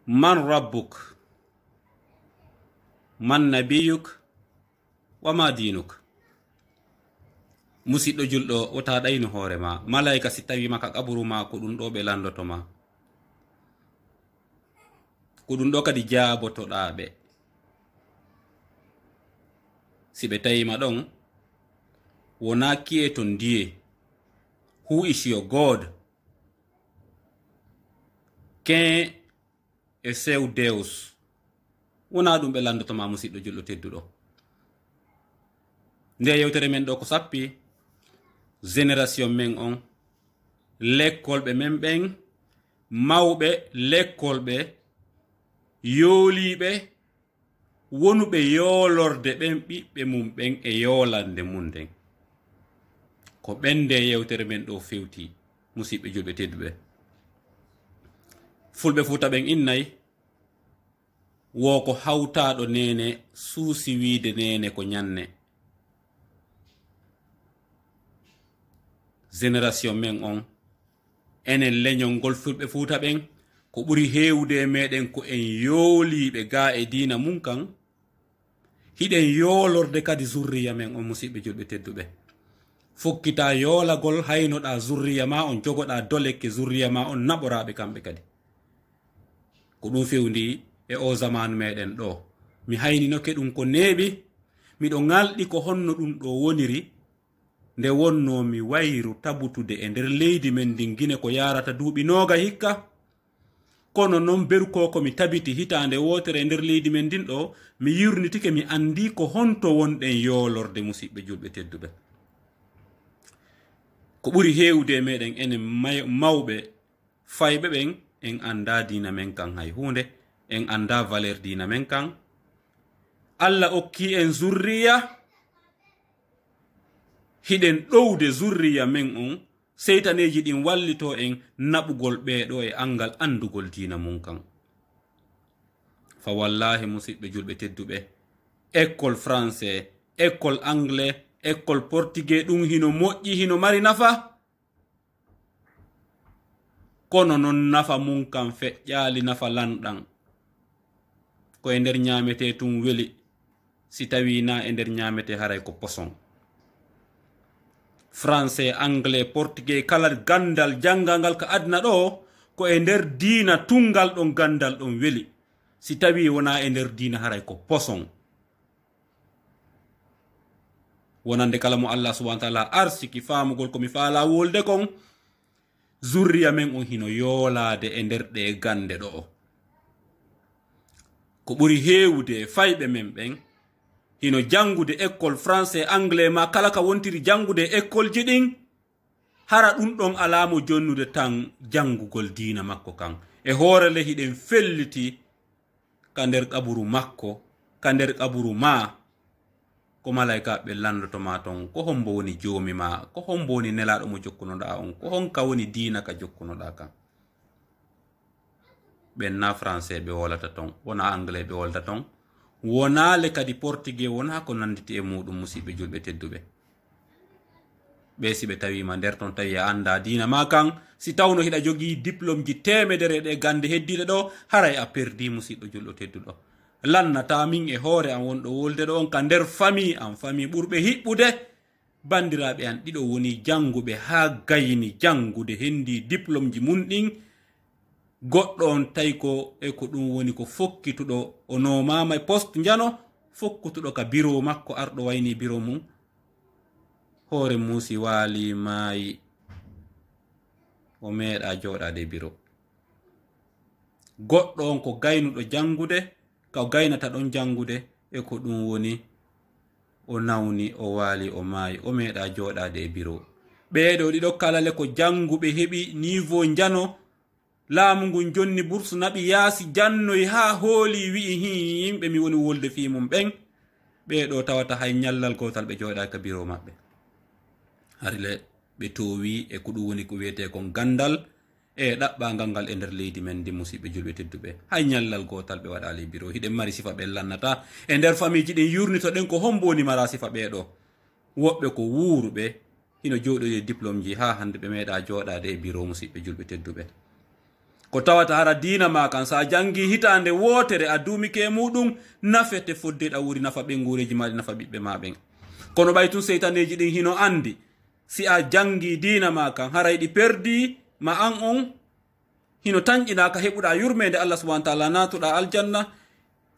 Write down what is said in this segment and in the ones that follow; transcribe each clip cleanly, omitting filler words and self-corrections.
man rabbuk, man nabiyuk, wama dinuk. Musidɗo julɗo o ta ɗayno hoore ma, malaika si tawi maka kaburu ma ko ɗum ɗo ɓe landoto ma, ko ɗum ɗo kadi jaabotoɗa ɓe. Si ɓe tawima ɗon, wona ki'e to ndiye, who is your God? Quem é seu Deus? Wona ɗum ɓe landotoma musidɗo julɗo tedduɗo. Nde yewtere men ɗo ko sappi, génération men on, lekkolɓe men ɓen, mawɓe lekkolɓe, yooliɓe, wonuɓe yoolorde ɓen ɓiɓɓe mum ɓen e yoolande mum nden. Ko ɓende yewtere men ɗo fewti musidɓe julɓe tedduɓe. Fulɓe Fuuta ɓen innay, wo ko hawtaɗo nene suusi wiide nene ko ñanne. Génération men on, enen leñol ngol Fulɓe Fuuta ɓen, ko ɓuri heewde meɗen ko en yooliɓe ga e diina mum kan, hiɗen yoolorde kadi zurriya men on musidɓe julɓe tedduɓe. Fukkita yoolagol haynoɗa zurriya ma on, jogoɗa dolekke zurriya ma on naɓoraɓe kamɓe kadi. Ko ɗum fewndi e o zamanu meɗen ɗo. Mi hayninoke ɗum ko neeɓi, miɗo ngalɗi ko honno ɗum ɗo woniri, nde wonno mi wayru tabutude e nder leydi men ndin gine ko yarata duuɓi noga hikka. Kono non beruko ko mi tabiti hitande wotere e nder leydi men ndin ɗo, mi yurnitike mi andi ko honto wonɗen yoolorde musidɓe julɓe tedduɓe. Ko ɓuri heewde meɗen enen mawɓe fayɓe ɓen, en anda diina men kan hay hunde, en anda valeur diina men kan. Allah okki en zurriya, hiɗen ɗowde zurriya men on, seytaneji ɗin wallito en naɓugol ɓeeɗo e angal andugol diina mum kan. Fa wallahi musidɓe julɓe tedduɓe, école français, école anglais, école portugais ɗum hino moƴƴi, hino mari nafa. Kono non nafa mum kan feƴƴali nafa lanɗan. Ko e nder ñamete tum weli, si tawi na e nder ñamete haray ko poson. Français, anglais, portugais, kala gandal jangalngal ka adna ɗo, ko e nder diina tungal ɗon gandal ɗon weli. Si tawi wona e nder diina haray ko poson. Wonande kala mo Allah subhanahu wa ta'ala arsiki famugol komi faala wolde kon, zurriya men on hino yoolade e nder ɗe gande ɗo. Ko ɓuri heewde fayɓe men ɓen, hino jangude école français, anglais ma kala ka wontiri jangude école ji ɗin, hara ɗum ɗon alamo jonnude tan jangugol diina makko kan. E hoorele hiɗen felliti ka nder kaburu makko, ka nder kaburu ma, ko malaika ɓe landotoma ton, ko hombo woni joomi ma, ko hombo woni nelaɗo mo jokkunoɗa on, ko honka woni diina ka jokkunoɗa kan. ɓen na français ɓe wolata ton, wona anglais ɓe wolata ton, wonale kadi portugais, wona ko nanditi e muɗum musidɓe julɓe tedduɓe. ɓe si ɓe tawima nder ton tawi a anda diina ma kan, si tawno hiɗa jogii diplôme ji temedere ɗe gande heddiɗe ɗo, haray a perdi musidɗo julɗo tedduɗo. Lannata min e hoore am wonɗo wolde ɗo on ka nder famille am, famille ɓurɓe hiɓɓude, bandiraɓe an ɗiɗo woni janguɓe ha gayni jangude, hendi diplôme ji mum ɗin. Goɗɗo on tawi ko e ko ɗum woni ko fokkituɗo, o nomama e poste jano, fokkutuɗo ka bureau makko, arɗo wayni bureau mum, hoore muusi waali maayi, o meeɗa joɗade e bureau. Goɗɗo on ko gaynuɗo jangude, ka gaynata ɗon jangude, e ko ɗum woni o nawni, o waali, o maayi, o meeɗa joɗade e bureau. ɓeeɗo ɗiɗo kalale ko janguɓe heɓi niveau jano, laamu ngun jonni bourse naɓi yaasi jannoyi ha hooli wi'i yimɓe mi woni wolde fi mum ɓen, ɓeeɗo tawata hay ñallal gotal ɓe joɗa ka bureau maɓɓe. harile ɓe towi e ko ɗum woni ko wiyete kon gandal e ɗaɓɓangal ngal e nder leydi men ndi musidɓe julɓe tedduɓe. hay ñallal gotal ɓe waɗali bureau, hiɗen mari sifa ɓe lannata e nder famille ji ɗen yurnito ɗen ko homboni mara sifa ɓeeɗo. woɓɓe ko wuuruɓe hino joɗoyi diplôme ji ha hande ɓe meeɗa joɗade e bureau musidɓe julɓe tedduɓe. ko tawata hara dina ma kan sa jangi hitande wotere a dumike muɗum nafete foddeɗa wuri nafa ɓe ngureji maɗi nafa ɓiɓɓe ma ɓen kono ɓay tun seytaneji ɗin hino andi si a jangi dina ma kan haray ɗi perdi ma an on hino tanƴinaka heɓuɗa yurmede Allah subhanahu wa ta'ala natuɗa aljanna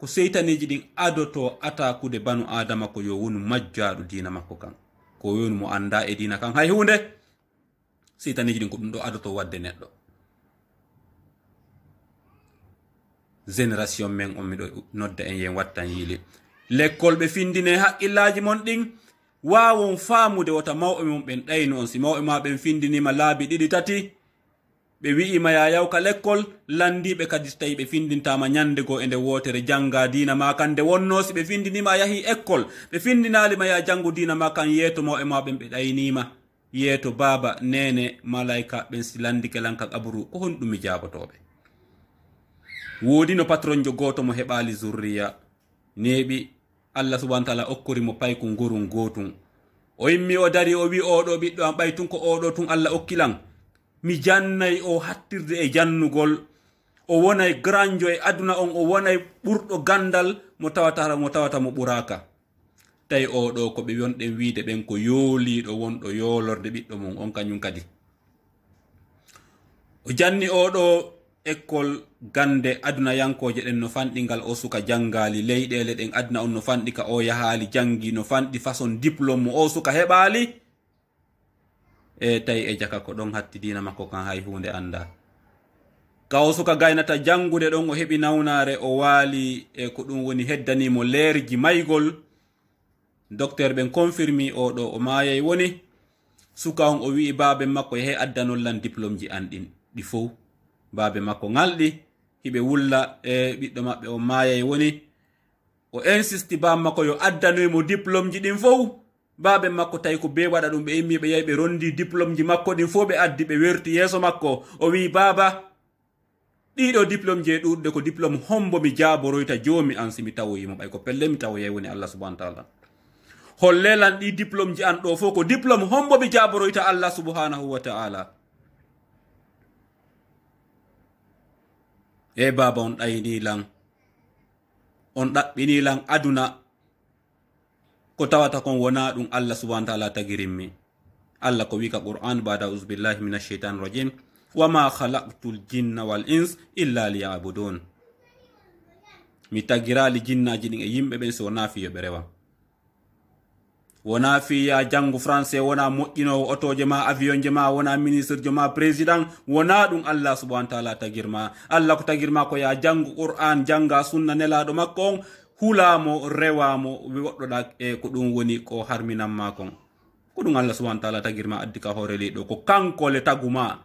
ko seytaneji ɗin adoto atakude banu adama ko yo wonu majjaɗo dina makko kan ko wonu mo anda e dina kan hay hunde seytaneji ɗin ko ɗum ɗo adoto wadde neɗɗo génération men on miɗo nodda en yen wattan yiili l'école ɓe findine haqqillaji mon ɗin wawon famude wota mawɓe mon ɓen ɗayno on si mawɓe ma ɓen findinima laabi ɗiɗi tati ɓe wi'ima ya yawka l'école landiɓe kadi so tawi ɓe findintama ñande go e nde wotere janga dina ma kan nde wonno si ɓe findinima a yahi école ɓe findinalima ya jangu dina ma kan yeeto mawɓe ma ɓen ɓe ɗaynima yeeto baba nene malaika ɓen si landike lanka qabru ko honɗumi jabotoɓe woodi no patron jo goto mo heɓali zurriya neeɓi Allah subhanahu wa ta'ala okkori mo payku ngurun gotum o yimmi o dari o wi oɗo ɓiɗɗo am ɓay tun ko oɗo tun Allah okkilan mi jannay o hattirde e jannugol o wonay granjo e aduna on o wonay ɓurɗo gandal mo tawata mo ɓuraka tawi oɗo ko ɓe wonɗen wiide ɓen ko yooliɗo wonɗo yoolorde ɓiɗɗo mum on kañum kadi o janni oɗo école gande aduna yankoje ɗen no fanɗingal o suka jangali leyɗele ɗen aduna on no fanɗi ka o yahali jangi no fanɗi façon diplôme mo o suka heɓali e tawi e jaka ko ɗon hatti dina makko kan hay hunde anda ka o suka gaynata jangude ɗon o heɓi nawnare o waali e ko ɗum woni heddanimo leerji maygol docteur ɓen confirmi oɗo o mayay woni suka on o wi'i babe makko yahe addanollan diplôme ji an ɗin ɗi fof babe makko ngalɗi hiɓe wulla e ɓiɗɗo maɓɓe o mayay woni o insisti baba makko yo addanoymo diplôme ji ɗin fof babe makko tawi ko be waɗa ɗum ɓe immi ɓe yahi ɓe rondi diplôme ji makko ɗin fof ɓe addi ɓe werti yeeso makko o wi baba ɗiɗo diplôme je ɗuɗɗe ko diplôme hombo mi jaboroyta jomi an simi tawoyimo ɓay ko pelle mi tawoyay woni Allah subhanahu wa ta'ala hollelan ɗi diplôme ji an ɗo fof ko diplôme hombo mi jaboroyta Allah subhanahu wa ta'ala e baba on ɗaynilan on ɗaɓɓinilan aduna ko tawata kon wona ɗum Allah subhanahu wa ta'ala tagirinmi Allah ko wika Qur'an bada uzubillahi minash shaitanir rajim wama khalaqtul jinna wal ins illa liya'budun mi tagirali jinnaji ɗin e yimɓe ɓen so wona fiyoɓe rewa wona fiya jangu français wona moƴƴinowo otoje ma avion je ma wona ministre jo ma président wona ɗum Allah subhanahu wa ta'ala tagirma Allah ko tagirma ko ya jangu Qur'an janga sunna nelaɗo makko on hulamo rewamo woɗɗoɗa e ko ɗum woni ko harminanma kon ko ɗum Allah subhanahu wa ta'ala tagirma addi ka hoore liɗo ko kanko le taguma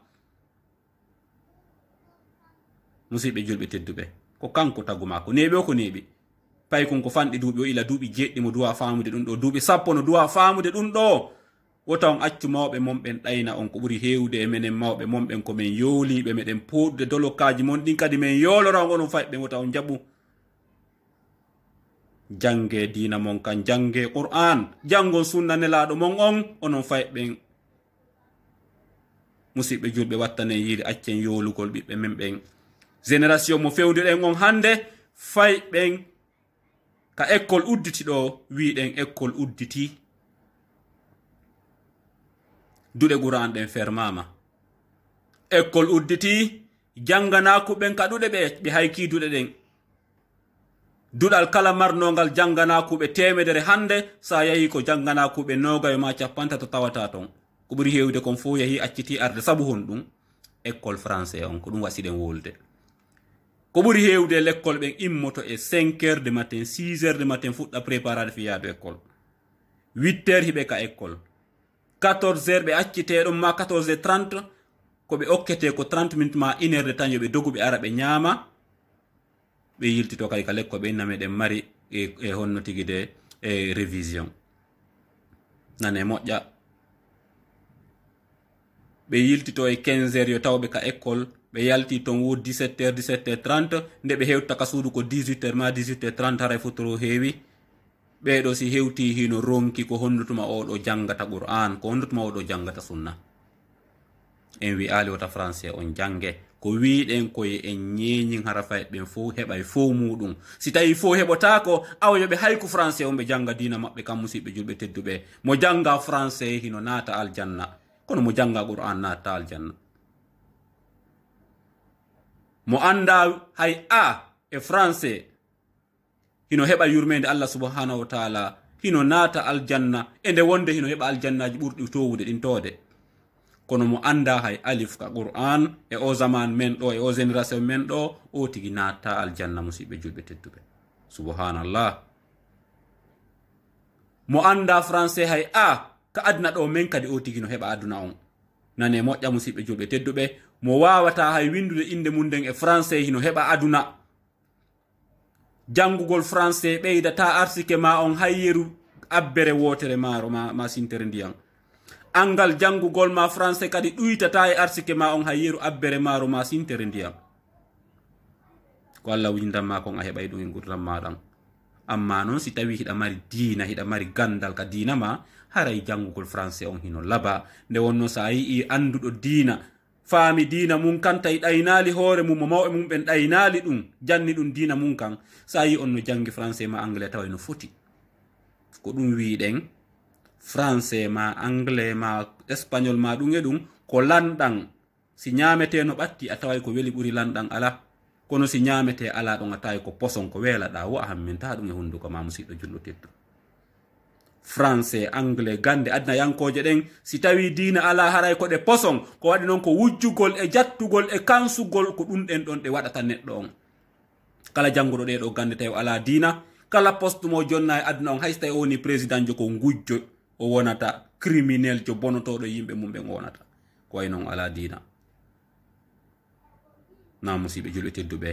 musidɓe julɓe tedduɓe ko kanko taguma ko neeɓi o ko neeɓi pay kon ko fanɗi duuɓi o ila duuɓi jeɗɗi mo duwa famude ɗum ɗo duuɓi sappo no duwa famude ɗum ɗo wota on accu mawɓe momɓen ɗayna on ko ɓuri hewde e menen mawɓe momɓen ko men yooliɓe meɗen poɗude dolokaji mon ɗin kadi men yolora on onon fayɓe wota on jaɓu jange dina mon kan jange Qur'an jangon sunna nelaɗo mon on onon fayɓen musidɓe julɓe wattane yiide accen yoolugol ɓiɓɓe men ɓen génération mo fewduɗen on hande fayɓen ka école udditi ɗo wiɗen école udditi duɗe Qur'an ɗen fermama école udditi janganakuɓen ka ɗuɗe ɓe hayki duɗe ɗen duɗal kala marnogal janganakuɓe temedere hande sa yahi ko janganakuɓe nogayo ma capantata tawata ton ko ɓuri hewde kon fo yahi acciti arde sabu hon ɗum école français on ko ɗum wasiɗen wolde ko ɓuri hewde l'école ɓen immoto e 5 heures de matin 6 heures de matin fuɗɗa préparade fi yaadu école 8 heures hiɓe ka école 14 heures ɓe accite ɗum ma 14 heures 30 ko ɓe okkete ko 30 minutes ma 1 heure de temps yoɓe dogu ɓe ara ɓe ñaama ɓe yiltito kadi ka l'école ɓe inna meɗen mari e honno tigi de e révision nane moƴƴa ɓe yiltito e 15 heures yo tawɓe ka école ɓe yalti ton wo 17 heures 17 heures 30 nde ɓe hewta ka suudu ko 18 heures ma 18 heures 30 haray futoro heewi ɓeɗo si hewti hino ronki ko honnutuma oɗo jangata Qur'an ko honnutuma oɗo jangata sunna en wi ali wota français on jange ko wiɗen koye en ñeñin harafa ɓen fo heɓay fo muɗum si tawi fo heɓotako awayoɓe hayko français on ɓe janga dina maɓɓe kam musidɓe julɓe tedduɓe mo janga français hino naata aljanna kono mo janga qur'an naata aljanna mo anda hay a e français hino heɓa yurmede Allah subhanahu wa taala hino naata aljanna e nde wonde hino heɓa aljannaji ɓurɗi towude ɗin tode kono mo anda hay alif ka qur'an e o zaman men ɗo e o génération men ɗo o tigi naata aljanna musidɓe julɓe tedduɓe subhanallah mo anda français hay a ka aduna ɗo men kadi o tigi no heɓa aduna on nane moƴƴa musidɓe julɓe tedduɓe mo wawata hay windude inde mum nden e français hino heɓa aduna jangugol français ɓeydata arsike ma on hayyeru abbere wotere maro ma sintere ndiyam angal jangugol ma français kadi ɗuytata e arsike ma on hayyeru abbere maro ma sintere ndiyam ko Allah windanma kon a heɓay ɗum e gurdam maɗan amma noon si tawi hiɗa mari diina hiɗa mari gandal ka diina ma haray jangugol français on hino laba nde wonno sa yii anduɗo diina faami diina mum kan tawi ɗaynali hoore mum mo mawɓe mum ɓen ɗaynali ɗum janni ɗum diina mum kan sa yi on no jangi français ma anglais tawa no foti ko ɗum wiɗen français ma anglais ma espagnol ma ɗum e ɗum ko lanɗan si ñamete no ɓatti a taway ko weli ɓuri lanɗan ala kono si ñamete ala ɗon a tawi ko poson ko weelaɗa wo a hamminta ɗum e hunduko ma musidɗo julɗo teddu français anglais gande adna yankoje ɗen si tawi diina ala haray ko ɗe poson ko waɗi noon ko wujjugol e jattugol e kansugol ko ɗum ɗen ɗon ɗe waɗata neɗɗo on kala janguɗo ɗe ɗo gande tawi ala diina kala poste mo jonna e aduna on hayso tawi o woni président jo ko gujjo o wonata criminel jo bonotoɗo yimɓe mum ɓen wonata ko way noon ala diina na musidɓe julɓe tedduɓe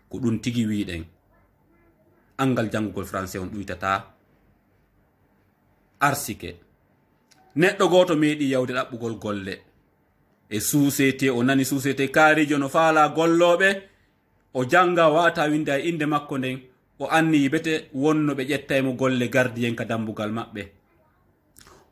ko ɗum tigi wiɗen angal jangugol français on ɗuytata arsike neɗɗo goto meeɗi yawde ɗaɓɓugol golle e société o nani société kaarijo no faala golloɓe o janga wata winde e inde makko nden o anni bete wonno ɓe ƴettaymo golle gardien ka dambugal maɓɓe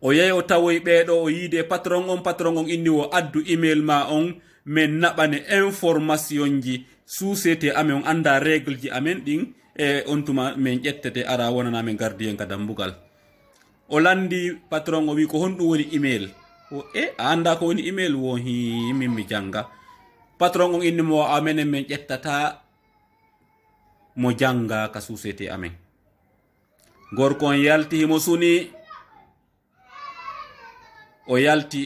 o yehi o tawoy ɓeɗo o yiide patron on inni o addu email ma on min naɓane information ji société amen on anda règle ji amen ɗin e on tuma min ƴettete ara wonana min gardien ka dambugal o landi patron o wi ko honɗum woni email o a anda ko woni email wo hi min mi janga patron on inni mo amenen min ƴettata mo janga ka société amen gorko on yalti himo suni o yalti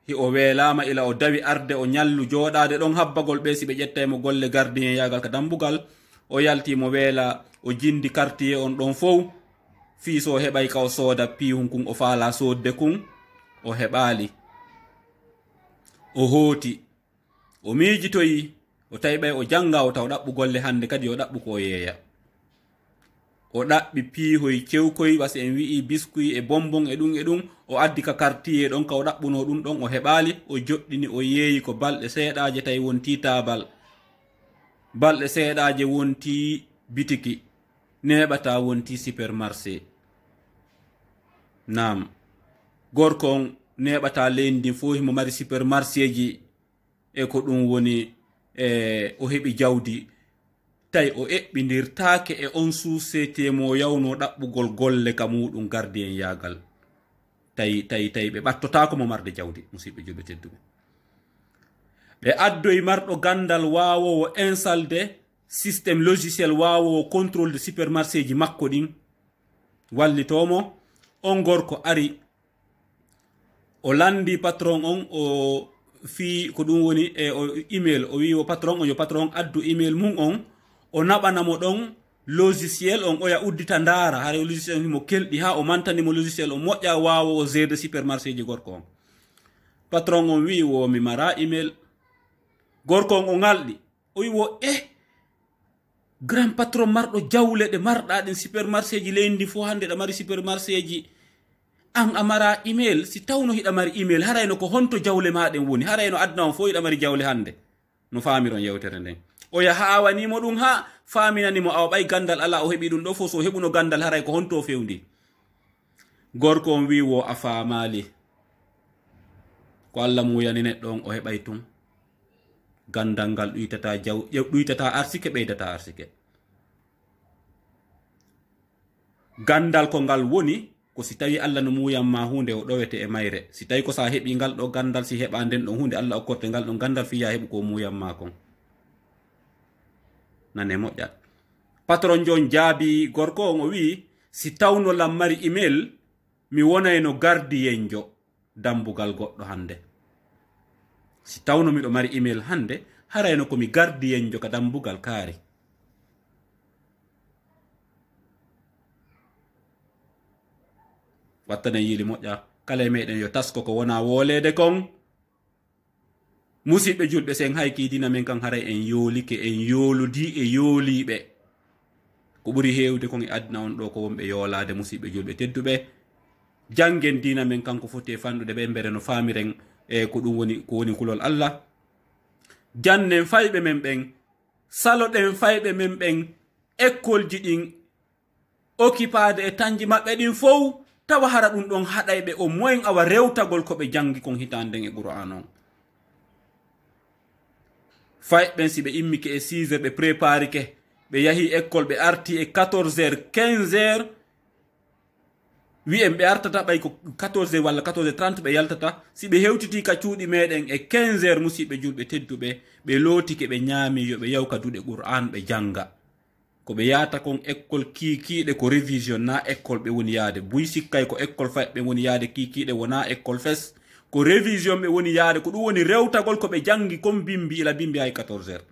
hi o weelama ila o dawi arde o ñallu joɗade ɗon habbagol ɓe si ɓe ƴettaymo golle gardien yagal ka dambugal o yalti mo weela o jindi quartier on ɗon fof fiiso heɓay ka o sooda pihun kun o faala sodde kun o heɓali o hooti o miijitoyi o tawi ɓay o janga o taw ɗaɓɓu golle hande kadi o ɗaɓɓu ko yeeya o ɗaɓɓi piihoy kewkoy wasi en wi'i biskuit e bonbon e ɗum o addi ka quartier ɗon ka o ɗaɓɓuno ɗum ɗon o heɓali o joɗɗini o yeeyi ko balɗe seeɗaje tawi wonti tabal balɗe seeɗaje wonti bitiki neɓata wonti supermarché nam gorko on neɓata leydi fo himo mari supermarché ji e ko ɗum woni o heɓi jawdi tawi o eɓɓidirtake e on société mo yawno ɗaɓɓugol golle ka muɗum gardien yagal tawi ɓe ɓattotako mo marde jawdi musidɓe julɓe tedduɓe ɓe addoy marɗo gandal wawowo insalde systéme logiciel wawowo contrôle de supermarché ji makko ɗin wallitomo on gorko ari o landi patron on o fi ko ɗum woni e o email o wi o patron on yo patron addu email mum on o naɓanamo ɗon logiciel on oya uddita ndaara hara logiciel on himo kelɗi ha o mantanimo logiciel on moƴƴa wawowo gerde supermarché ji gorko on patron on wi wo mi mara email gorko on o ngalɗi o wi wo grand patron marɗo jawle ɗe marɗa ɗen supermarché ji leydi fo hande ɗa mari supermarché ji an a mara email si tawno hiɗa mari email harayno ko honto jawle maɗen woni harayno adna on fo hiɗa mari jawle hande no famiron yewtere nden o yaha awanimo ɗum ha faminanimo awa ɓay gandal ala o heɓi ɗum ɗo fo so heɓuno gandal haray ko honto fewndi gorko on wi wo a famali ko Allah muyani neɗɗo on o heɓay tum gandal ngal ɗuytata arsike ɓeydata arsike. Gandal ko ngal woni ko si tawi Allah no muyamma hunde o ɗowete e mayre, si tawi ko sa heɓi ngal ɗo gandal, si heɓa nden ɗon hunde Allah okkorte ngal ɗon gandal fiya heɓu ko muyamma kon. Nane moƴƴat. Patron jon jaabi gorko on o wi si tawno lam mari email mi wonayno gardiyenjo dambugal goɗɗo hande. Si tawno miɗo mari email hande harayno komi gardiyenjo ka dambugal kaari. Wattanen yili moƴƴa kala meɗen yo tasko ko wona wolede kon. Musidɓe julɓe sen hayki dina men kan haray en yoolike en yooludi e yooliɓe. Ko ɓuri hewde kon e aduna on ɗo ko wonɓe yoolade musidɓe julɓe tedduɓe. Jangen dina men kanko foti e fanɗude ɓe mbere no famiren e ko ɗum woni kulol Allah. Jannen fayɓe men ɓen, saloɗen fayɓe men ɓen, ekkolji ɗin occupade e tanji maɓɓe ɗin fof tawa hara ɗum ɗon haɗayɓe o moyen awa rewtagol ko ɓe jangi kon hitanden e Qur'an on. Fayɓen si ɓe immike e 6 heures ɓe préparike, ɓe yahi école ɓe arti e 14 heures 15 heures, wi'en ɓe artata ɓay ko 14 heures walla 14 heures 30 ɓe yaltata. Si ɓe hewtiti ka cuuɗi meɗen e 15 heures musidɓe julɓe tedduɓe, ɓe lootike ɓe ñaami yo ɓe yawka duɗe Qur'an ɓe janga. Ko ɓe yahata kon école kiikiiɗe ko révision na école ɓe woni yaade. Buy sikkay ko école fayɓe woni yaade kiikiiɗe wona école fes, ko révision ɓe woni yaade, ko ɗum woni rewtagol ko ɓe jangi comme bimbi ila bimbi hay 14 heures.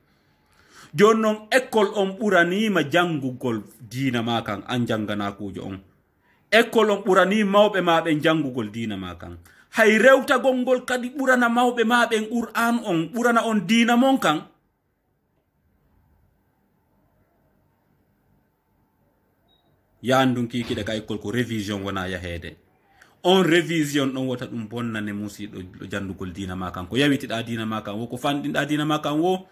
Joni noon école on ɓuranima jangugol diina ma kan, an janganakujo on. École on ɓurani mawɓe maɓen jangugol diina ma kan. Hay rewtagol ngol kadi ɓurana mawɓe maɓen Qur'an on, ɓurana on diina mon kan. Yandun kikiɗe ka école ko révision wona yahede. On révision ɗon wota ɗum bonnane musiɗo jandugol diina ma kan. Ko yawitiɗa diina ma kan wo, ko fanɗinɗa diina ma kan wo,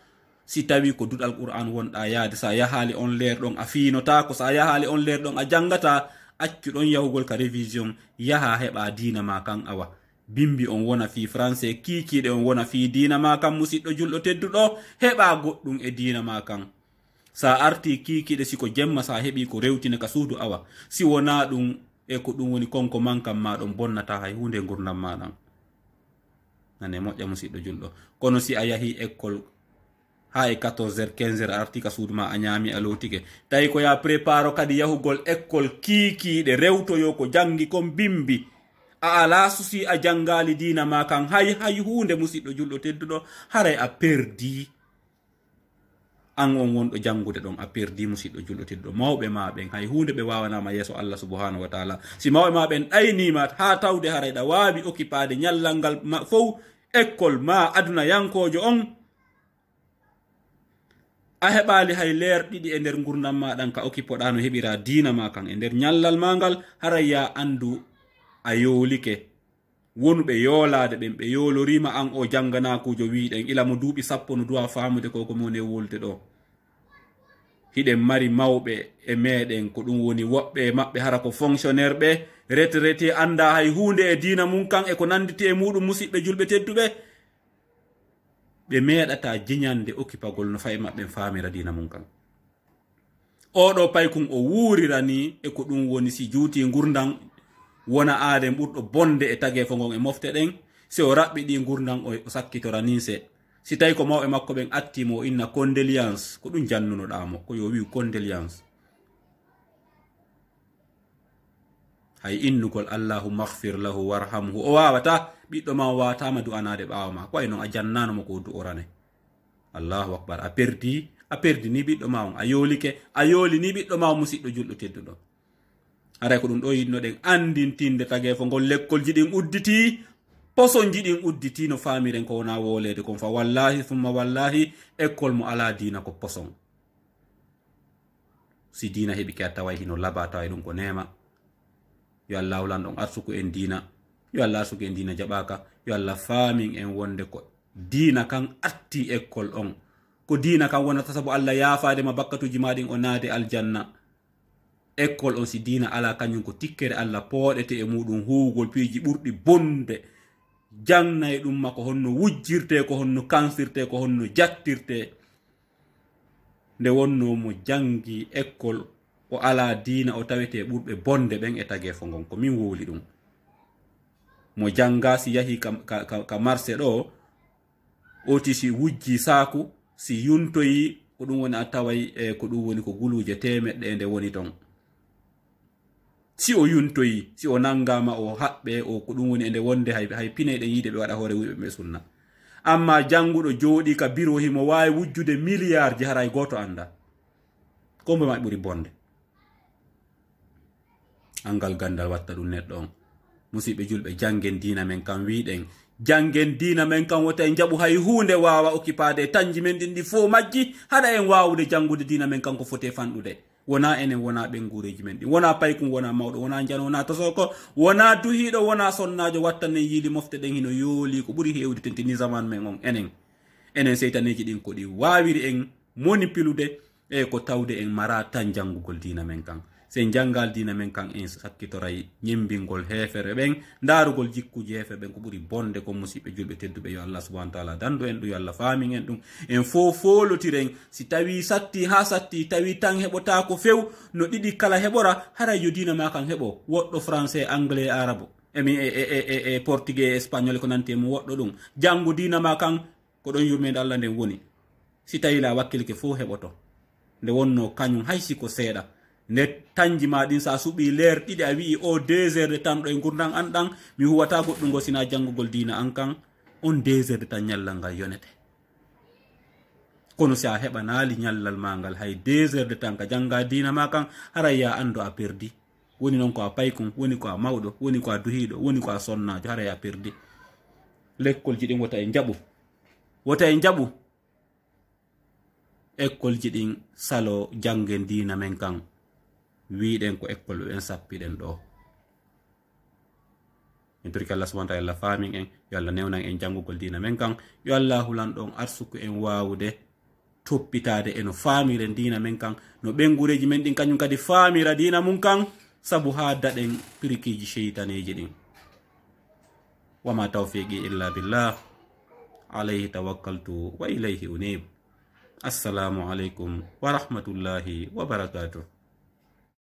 si tawi ko duɗal Qur'an wonɗa yaade, sa yahali on leer ɗon a fiinota, ko sa yahali on leer ɗon a jangata, accu ɗon yahugol ka révision, yaha heɓa diina ma kan awa. Bimbi on wona fi français, kikiɗe on wona fi diina ma kan musiɗɗo julɗo tedduɗo, heɓa goɗɗum e diina ma kan. Sa arti kikiɗe siko jemma sa heɓi ko rewtina ka suudu awa, si wona ɗum e ko ɗum woni konko mankan ma ɗon bonnata hay hunde gurdam maɗan. Nane moƴƴa musidɗo julɗo. Kono si a yahi école ha e 14 heures 15 heures arti ka suudu ma a ñaami a lotike, tawi ko ya préparo kadi yahugol école kiikiɗe rewtoyo ko jangi kon bimbi, a ala susi a jangali diina ma kan hay hunde musidɗo julɗo tedduɗo, haray a perdi. An on wonɗo jangude ɗon a perdi musidɗo julɗo tedduɗo. Mawɓe maɓen hay hunde ɓe wawanama yeeso Allah subhanahu wa ta'ala. Si mawɓe maɓen ɗaynima ha tawde haray ɗa wawi occupade ñallal ngal fof école ma aduna yankojo on, a heɓali hay leer ɗiɗi e nder gurdam maɗan ka occupoɗa no heɓira diina ma kan e nder ñallal ma ngal, haray ya andu a yoolike. Wonɓe yoolade ɓen ɓe yoolorima an o janganakujo wiɗen ila mo duuɓi 10 no duwa famude ko mone wolde ɗo. Hiɗen mari mawɓe e meɗen ko ɗum woni woɓɓe maɓɓe hara ko fonctionnaire ɓe retraité, anda hay hunde e diina mum kan e ko nanditi e muɗum musidɓe julɓe tedduɓe. Ɓe meɗata jiñande occupagol no fayi maɓɓen famira diina mum kan. Oɗo paykun o wuurirani e ko ɗum woni si juuti gurdan wona aaden ɓurɗo bonde e tagefo ngon e mofte ɗen, si o raɓɓiɗi gurdan o sakkitora ni se. Si tawi ko mawɓe makko ɓen attimo o inna condoléance, ko ɗum jannunoɗamo ko yo wi condoléance. Hay innugol allahumma ighfir lahu warhamhu o wawata, ɓiɗɗo ma o wawatama du'anade ɓawa ma, ko ay non a jannanoma ko du'orane. Allahu akbar, a perdi ni ɓiɗɗo ma on, a yooli ni ɓiɗɗo ma on musidɗo julɗo tedduɗo. Aray ko ɗum ɗo yinnoɗen andintinde tagefo ngol lekkol jiɗin udditi, poson jiɗin udditi no famiren ko wona wolede kon fa wallahi summa wallahi école mo ala diina ko poson. Si diina heɓi ke a taway hino laba taway ɗum ko nema. Yo Allah wulan ɗon arsuku en diina, yo Allah arsuku en diina jaɓaka, yo Allah famin en wonde ko diina kan atti école on, ko diina kan wonata sabu Allah yaafade ma bakkatuji maɗin o naade aljanna. École on si diina ala kañum ko tikkere Allah pooɗete e muɗum huwugol piiji ɓurɗi bonde jangnay ɗum makko honno wujjirte ko honno kansirte ko honno jattirte nde wonno mo jangi école o ala diina o tawete ɓurɓe bonde ɓen e tagefo ngon ko min wowli ɗum mo janga si yahi ka marché ɗo oti si wujji saku si yuntoyi ko ɗum woni a taway ko ɗum woni ko guluje temeɗɗe nde woni ton si o yuntoyi si o nangama o haɓɓe o ko ɗum woni e nde wonde hay pineyɗe yiide ɓe waɗa hoore wiɓe ɓe sunna amma janguɗo jooɗi ka biro himo wawi wujjude milliard ji haray goto anda kombe ma ɓuri bonde angal gandal watta ɗum neɗɗo on musidɓe julɓe jangen dina men kam wiɗen jangen dina men kam wota en jaɓu hay hunde wawa occupade tanji men ɗin ɗi fo majji haɗa en wawude jangude dina men kam ko fote fanɗude wona enen wona ɓen gureji men ɗin wona paykum wona mawɗo wona jano wona tosoko wona duhiɗo wona sonnajo wattanen yiili mofte ɗen hino yooli ko ɓuuri hewde tentini zaman men on enen seytaneji ɗin ko ɗi wawiri en monipilude e ko tawde en mara tan jangugol dina men kan sen jangal dina men kan en sakkitoray ñembingol hefere ɓen darugol jikkuji hefere ɓen ko ɓuri bonde ko musidɓe julɓe tedduɓe yo Allah subhanahu wa taala dandu en ɗum yo Allah faamin en ɗum en fo folotiren si tawi satti ha satti tawi tan heɓota ko few no ɗiɗi kala heɓora haray yo dina ma kan heɓo woɗɗo français anglais arabo e portugais espagnol ko nanti mo woɗɗo ɗum jangu dina ma kan ko ɗon yurmede Allah nden woni si tawi la wakkilke fo heɓoto nde wonno kañum haysi ko seeɗa nde tanji ma ɗin sa suɓi leer ɗiɗi a wi'i o 2 heures de temps ɗo e gurdan an ɗan mi huwata goɗɗugo sina jangugol dina an kan on 2 heures de temps ñallal ngal yonete kono si a heɓanali ñallal ma ngal hay 2 heures de temps ka janga dina ma kan haray ya andu a perdi woni noon ko a paykum woni ko a mawɗo woni ko a duhiɗo woni ko a sonnajo haray a perdi l'école ji ɗin wota e jaɓu école ji ɗin salo jangen dina men kan wiɗen ko école ɓen sappiɗen ɗo en turki Allah subhanahu wa ta'ala faamin en yo Allah newnan en jangugol dina men kan yo Allah hulan ɗon arsuku en wawude toppitade eno faamiren dina men kan no ɓen gureji men ɗin kañum kadi faamira dina mum kan sabu ha daɗen pirikiji sheytaneji ɗin wama tawfiqi illa billah alayhi tawakkaltu wa ilayhi unib assalamu alaikum wa rahmatullahi wa barakatuh.